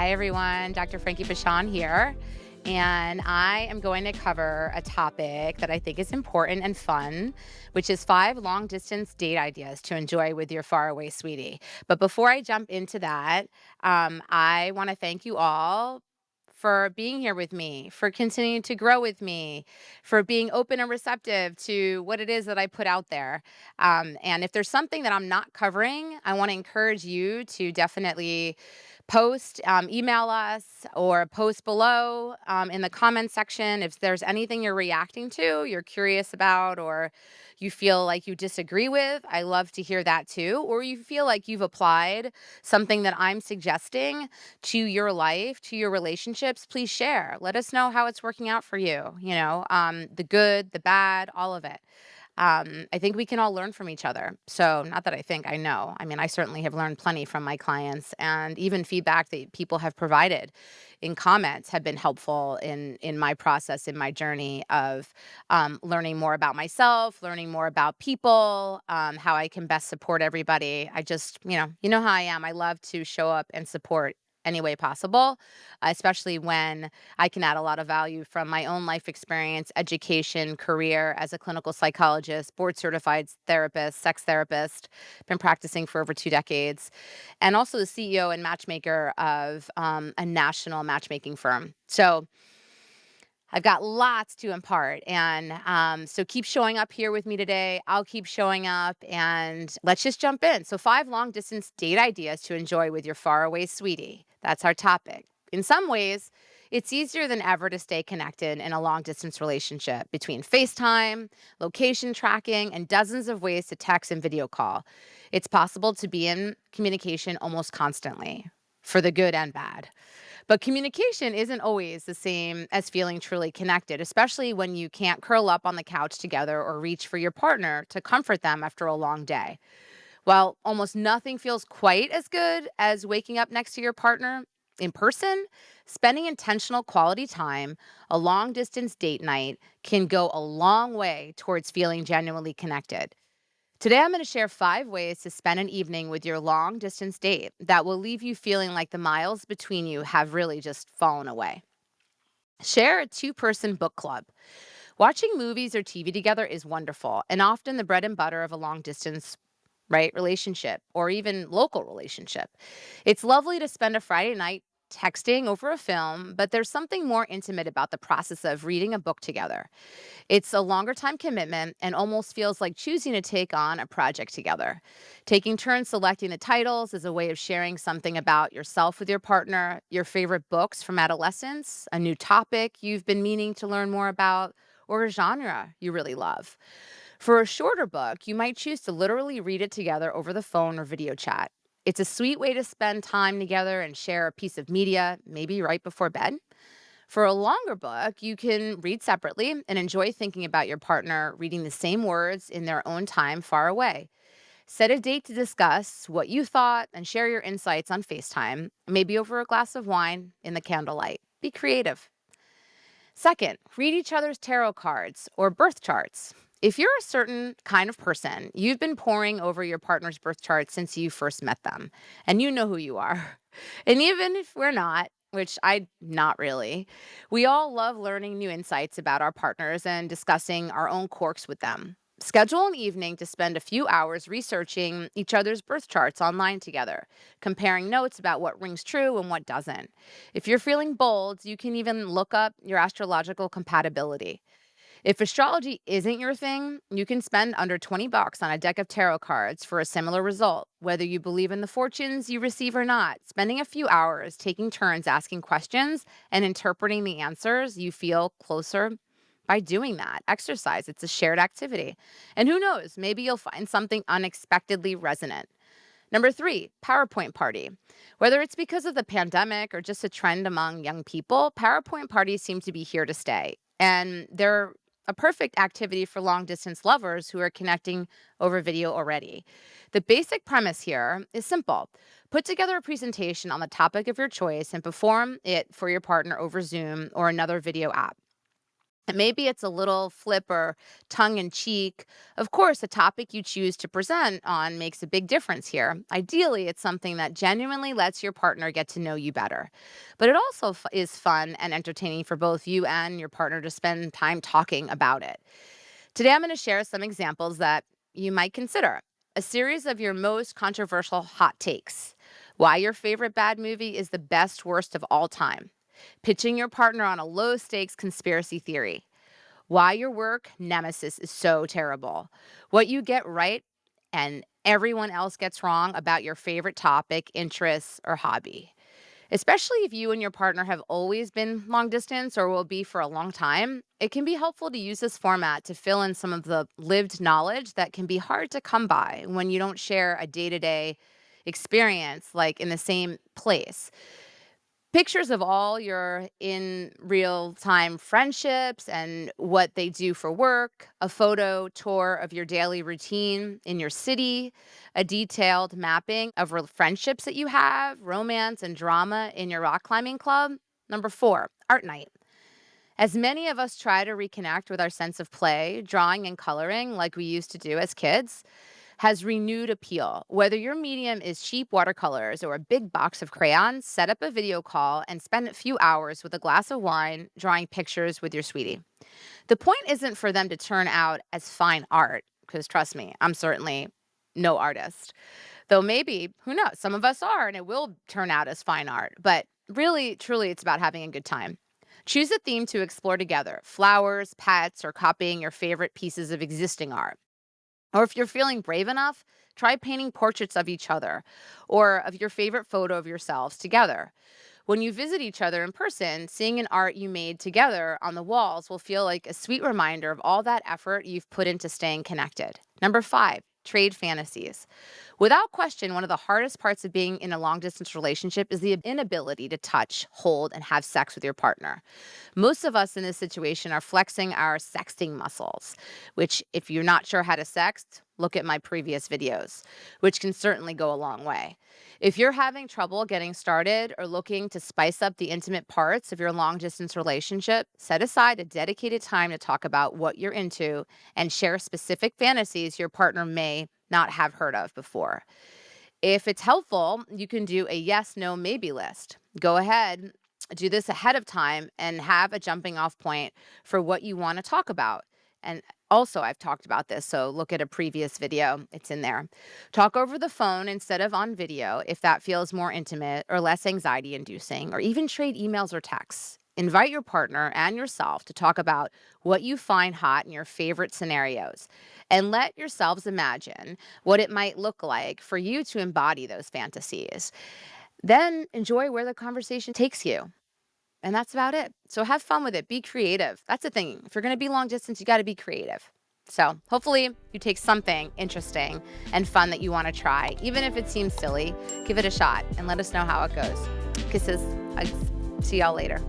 Hi, everyone. Dr. Frankie here. And I am going to cover a topic that I think is important and fun, which is 5 long-distance date ideas to enjoy with your faraway sweetie. But before I jump into that, I want to thank you all for being here with me, for continuing to grow with me, for being open and receptive to what it is that I put out there. And if there's something that I'm not covering, I want to encourage you to definitely post, email us, or post below in the comment section. If there's anything you're reacting to, you're curious about, or you feel like you disagree with, I love to hear that too. Or you feel like you've applied something that I'm suggesting to your life, to your relationships, please share. Let us know how it's working out for you, the good, the bad, all of it. I think we can all learn from each other. So, not that I think, I know. I mean, I certainly have learned plenty from my clients, and even feedback that people have provided in comments have been helpful in my process, in my journey of learning more about myself, learning more about people, how I can best support everybody. I just, you know how I am. I love to show up and support any way possible, especially when I can add a lot of value from my own life experience, education, career as a clinical psychologist, board certified therapist, sex therapist, been practicing for over 2 decades, and also the CEO and matchmaker of a national matchmaking firm. So I've got lots to impart. And so keep showing up here with me today. I'll keep showing up and let's just jump in. So, 5 long-distance date ideas to enjoy with your faraway sweetie. That's our topic. In some ways, it's easier than ever to stay connected in a long distance relationship between FaceTime, location tracking, and dozens of ways to text and video call. It's possible to be in communication almost constantly, for the good and bad. But communication isn't always the same as feeling truly connected, especially when you can't curl up on the couch together or reach for your partner to comfort them after a long day. While almost nothing feels quite as good as waking up next to your partner in person, spending intentional quality time, a long distance date night, can go a long way towards feeling genuinely connected. Today, I'm going to share 5 ways to spend an evening with your long distance date that will leave you feeling like the miles between you have really just fallen away. Share a 2-person book club. Watching movies or TV together is wonderful and often the bread and butter of a long distance, right, relationship or even local relationship. It's lovely to spend a Friday night texting over a film, but there's something more intimate about the process of reading a book together. It's a longer time commitment and almost feels like choosing to take on a project together. Taking turns selecting the titles is a way of sharing something about yourself with your partner, your favorite books from adolescence, a new topic you've been meaning to learn more about, or a genre you really love. For a shorter book, you might choose to literally read it together over the phone or video chat. It's a sweet way to spend time together and share a piece of media, maybe right before bed. For a longer book, you can read separately and enjoy thinking about your partner reading the same words in their own time far away. Set a date to discuss what you thought and share your insights on FaceTime, maybe over a glass of wine in the candlelight. Be creative. Second, read each other's tarot cards or birth charts. If you're a certain kind of person, you've been poring over your partner's birth chart since you first met them, and you know who you are. And even if we're not, which I not really, we all love learning new insights about our partners and discussing our own quirks with them. Schedule an evening to spend a few hours researching each other's birth charts online together, comparing notes about what rings true and what doesn't. If you're feeling bold, you can even look up your astrological compatibility. If astrology isn't your thing, you can spend under $20 on a deck of tarot cards for a similar result. Whether you believe in the fortunes you receive or not, spending a few hours taking turns asking questions and interpreting the answers, you feel closer by doing that exercise. It's a shared activity. And who knows, maybe you'll find something unexpectedly resonant. Number 3, PowerPoint party. Whether it's because of the pandemic or just a trend among young people, PowerPoint parties seem to be here to stay. And they're a perfect activity for long distance lovers who are connecting over video already. The basic premise here is simple. Put together a presentation on the topic of your choice and perform it for your partner over Zoom or another video app. Maybe it's a little flip or tongue in cheek. Of course, the topic you choose to present on makes a big difference here. Ideally, it's something that genuinely lets your partner get to know you better. But it also is fun and entertaining for both you and your partner to spend time talking about it. Today, I'm going to share some examples that you might consider a series of your most controversial hot takes, why your favorite bad movie is the best worst of all time, pitching your partner on a low stakes conspiracy theory, why your work nemesis is so terrible, what you get right and everyone else gets wrong about your favorite topic, interests, or hobby. Especially if you and your partner have always been long distance or will be for a long time, it can be helpful to use this format to fill in some of the lived knowledge that can be hard to come by when you don't share a day to day experience like in the same place. Pictures of all your in real time friendships and what they do for work, a photo tour of your daily routine in your city, a detailed mapping of friendships that you have, romance and drama in your rock climbing club. Number four, art night. As many of us try to reconnect with our sense of play, drawing and coloring like we used to do as kids, has renewed appeal. Whether your medium is cheap watercolors or a big box of crayons, set up a video call and spend a few hours with a glass of wine drawing pictures with your sweetie. The point isn't for them to turn out as fine art, because trust me, I'm certainly no artist. Though maybe, who knows, some of us are and it will turn out as fine art. But really, truly, it's about having a good time. Choose a theme to explore together flowers, pets, or copying your favorite pieces of existing art. Or if you're feeling brave enough, try painting portraits of each other or of your favorite photo of yourselves together. When you visit each other in person, seeing an art you made together on the walls will feel like a sweet reminder of all that effort you've put into staying connected. Number five, trade fantasies. Without question, one of the hardest parts of being in a long distance relationship is the inability to touch, hold, and have sex with your partner. Most of us in this situation are flexing our sexting muscles, which, if you're not sure how to sext, look at my previous videos, which can certainly go a long way. If you're having trouble getting started or looking to spice up the intimate parts of your long distance relationship, set aside a dedicated time to talk about what you're into and share specific fantasies your partner may not have heard of before. If it's helpful, you can do a yes, no, maybe list. Go ahead, do this ahead of time and have a jumping off point for what you want to talk about. And also, I've talked about this, so look at a previous video, it's in there. Talk over the phone instead of on video if that feels more intimate or less anxiety inducing, or even trade emails or texts. Invite your partner and yourself to talk about what you find hot in your favorite scenarios and let yourselves imagine what it might look like for you to embody those fantasies. Then enjoy where the conversation takes you. And that's about it. So have fun with it. Be creative. That's the thing. If you're going to be long distance, you got to be creative. So hopefully you take something interesting and fun that you want to try. Even if it seems silly, give it a shot and let us know how it goes. Kisses. Hugs. See y'all later.